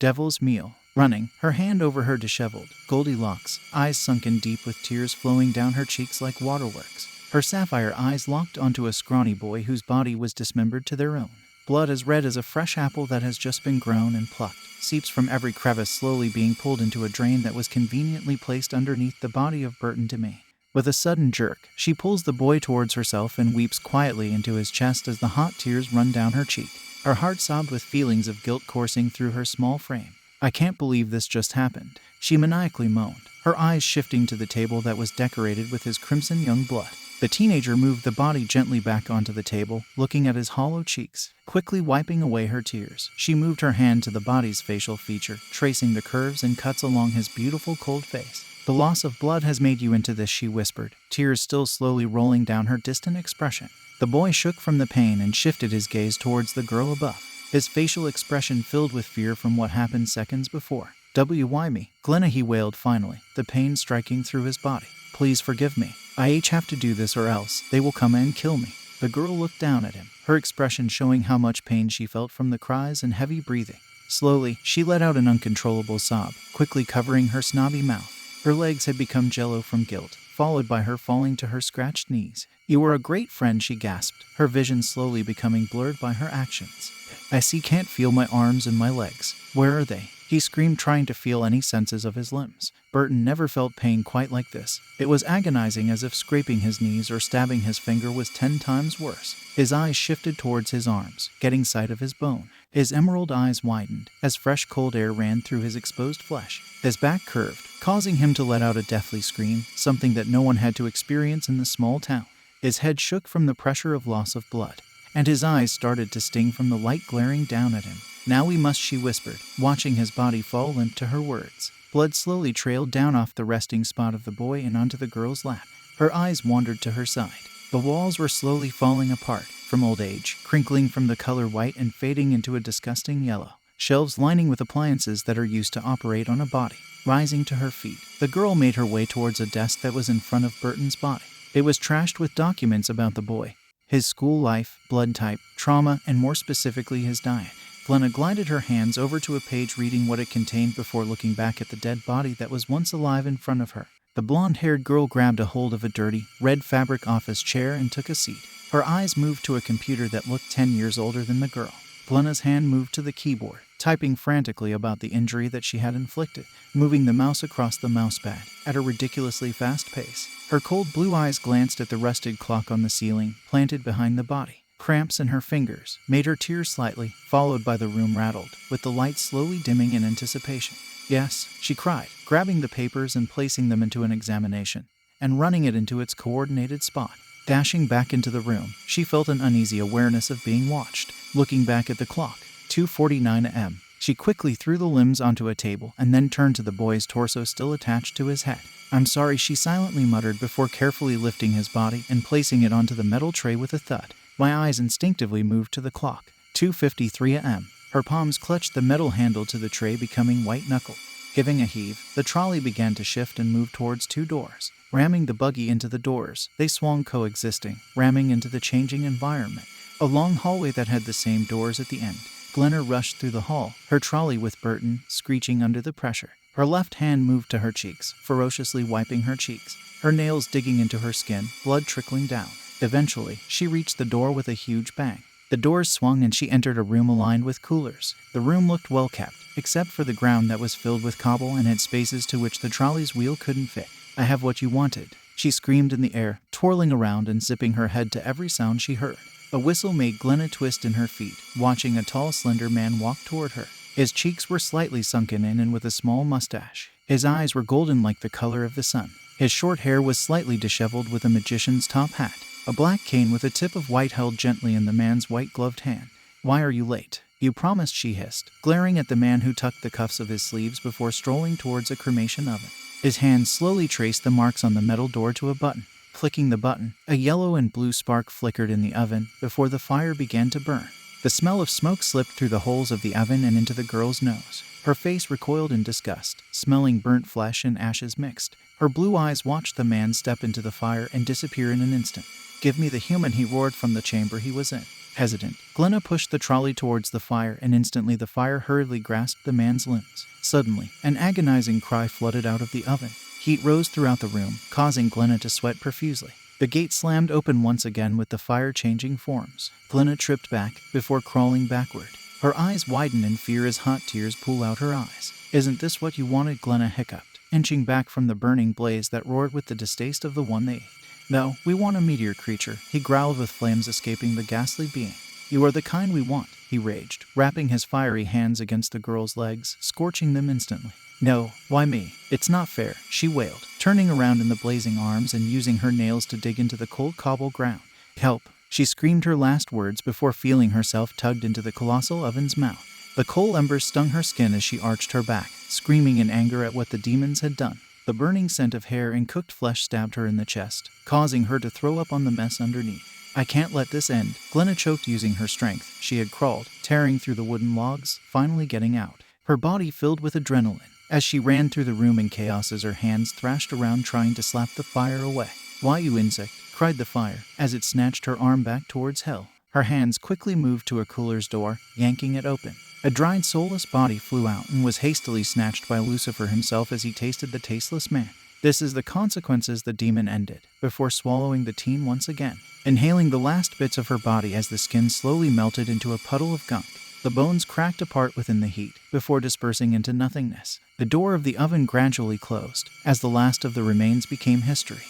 Devil's meal. Running, her hand over her disheveled, goldy locks, eyes sunken deep with tears flowing down her cheeks like waterworks. Her sapphire eyes locked onto a scrawny boy whose body was dismembered to their own. Blood as red as a fresh apple that has just been grown and plucked, seeps from every crevice slowly being pulled into a drain that was conveniently placed underneath the body of Burton Demain. With a sudden jerk, she pulls the boy towards herself and weeps quietly into his chest as the hot tears run down her cheek. Her heart sobbed with feelings of guilt coursing through her small frame. "I can't believe this just happened," she maniacally moaned, her eyes shifting to the table that was decorated with his crimson young blood. The teenager moved the body gently back onto the table, looking at his hollow cheeks. Quickly wiping away her tears, she moved her hand to the body's facial feature, tracing the curves and cuts along his beautiful cold face. "The loss of blood has made you into this," she whispered, tears still slowly rolling down her distant expression. The boy shook from the pain and shifted his gaze towards the girl above, his facial expression filled with fear from what happened seconds before. "Why me, Glenna?" he wailed finally, the pain striking through his body. "Please forgive me. I have to do this or else they will come and kill me." The girl looked down at him, her expression showing how much pain she felt from the cries and heavy breathing. Slowly, she let out an uncontrollable sob, quickly covering her snobby mouth. Her legs had become jello from guilt, followed by her falling to her scratched knees. "You were a great friend," she gasped, her vision slowly becoming blurred by her actions. Can't feel my arms and my legs. Where are they?" he screamed, trying to feel any senses of his limbs. Burton never felt pain quite like this. It was agonizing, as if scraping his knees or stabbing his finger was 10 times worse. His eyes shifted towards his arms, getting sight of his bone. His emerald eyes widened as fresh cold air ran through his exposed flesh. His back curved, causing him to let out a deathly scream, something that no one had to experience in the small town. His head shook from the pressure of loss of blood, and his eyes started to sting from the light glaring down at him. "Now we must," she whispered, watching his body fall limp to her words. Blood slowly trailed down off the resting spot of the boy and onto the girl's lap. Her eyes wandered to her side. The walls were slowly falling apart from old age, crinkling from the color white and fading into a disgusting yellow. Shelves lining with appliances that are used to operate on a body. Rising to her feet, the girl made her way towards a desk that was in front of Burton's body. It was trashed with documents about the boy, his school life, blood type, trauma, and more specifically his diet. Glenna glided her hands over to a page, reading what it contained before looking back at the dead body that was once alive in front of her. The blonde-haired girl grabbed a hold of a dirty, red fabric office chair and took a seat. Her eyes moved to a computer that looked 10 years older than the girl. Glenna's hand moved to the keyboard, typing frantically about the injury that she had inflicted, moving the mouse across the mousepad at a ridiculously fast pace. Her cold blue eyes glanced at the rusted clock on the ceiling, planted behind the body. Cramps in her fingers made her tear slightly, followed by the room rattled, with the lights slowly dimming in anticipation. "Yes," she cried, grabbing the papers and placing them into an examination, and running it into its coordinated spot. Dashing back into the room, she felt an uneasy awareness of being watched. Looking back at the clock, 2:49 a.m., she quickly threw the limbs onto a table and then turned to the boy's torso still attached to his head. "I'm sorry," she silently muttered before carefully lifting his body and placing it onto the metal tray with a thud. My eyes instinctively moved to the clock. 2:53 a.m. Her palms clutched the metal handle to the tray, becoming white-knuckled. Giving a heave, the trolley began to shift and move towards 2 doors. Ramming the buggy into the doors, they swung coexisting, ramming into the changing environment. A long hallway that had the same doors at the end. Glenna rushed through the hall, her trolley with Burton screeching under the pressure. Her left hand moved to her cheeks, ferociously wiping her cheeks, her nails digging into her skin, blood trickling down. Eventually, she reached the door with a huge bang. The doors swung and she entered a room aligned with coolers. The room looked well kept, except for the ground that was filled with cobble and had spaces to which the trolley's wheel couldn't fit. "I have what you wanted," she screamed in the air, twirling around and zipping her head to every sound she heard. A whistle made Glenna twist in her feet, watching a tall, slender man walk toward her. His cheeks were slightly sunken in and with a small mustache. His eyes were golden like the color of the sun. His short hair was slightly disheveled with a magician's top hat. A black cane with a tip of white held gently in the man's white-gloved hand. "Why are you late? You promised," she hissed, glaring at the man who tucked the cuffs of his sleeves before strolling towards a cremation oven. His hand slowly traced the marks on the metal door to a button. Clicking the button, a yellow and blue spark flickered in the oven before the fire began to burn. The smell of smoke slipped through the holes of the oven and into the girl's nose. Her face recoiled in disgust, smelling burnt flesh and ashes mixed. Her blue eyes watched the man step into the fire and disappear in an instant. "Give me the human," he roared from the chamber he was in. Hesitant, Glenna pushed the trolley towards the fire, and instantly the fire hurriedly grasped the man's limbs. Suddenly, an agonizing cry flooded out of the oven. Heat rose throughout the room, causing Glenna to sweat profusely. The gate slammed open once again with the fire changing forms. Glenna tripped back before crawling backward. Her eyes widen in fear as hot tears pool out her eyes. "Isn't this what you wanted?" Glenna hiccuped, inching back from the burning blaze that roared with the distaste of the one they ate. "No, we want a meteor creature," he growled with flames escaping the ghastly being. "You are the kind we want," he raged, wrapping his fiery hands against the girl's legs, scorching them instantly. "No, why me? It's not fair," she wailed, turning around in the blazing arms and using her nails to dig into the cold cobble ground. "Help!" She screamed her last words before feeling herself tugged into the colossal oven's mouth. The coal embers stung her skin as she arched her back, screaming in anger at what the demons had done. The burning scent of hair and cooked flesh stabbed her in the chest, causing her to throw up on the mess underneath. "I can't let this end," Glenna choked, using her strength. She had crawled, tearing through the wooden logs, finally getting out. Her body filled with adrenaline as she ran through the room in chaos as her hands thrashed around trying to slap the fire away. "Why, you insect!" cried the fire as it snatched her arm back towards hell. Her hands quickly moved to a cooler's door, yanking it open. A dried, soulless body flew out and was hastily snatched by Lucifer himself as he tasted the tasteless man. "This is the consequences," the demon ended, before swallowing the teen once again, inhaling the last bits of her body as the skin slowly melted into a puddle of gunk. The bones cracked apart within the heat, before dispersing into nothingness. The door of the oven gradually closed, as the last of the remains became history.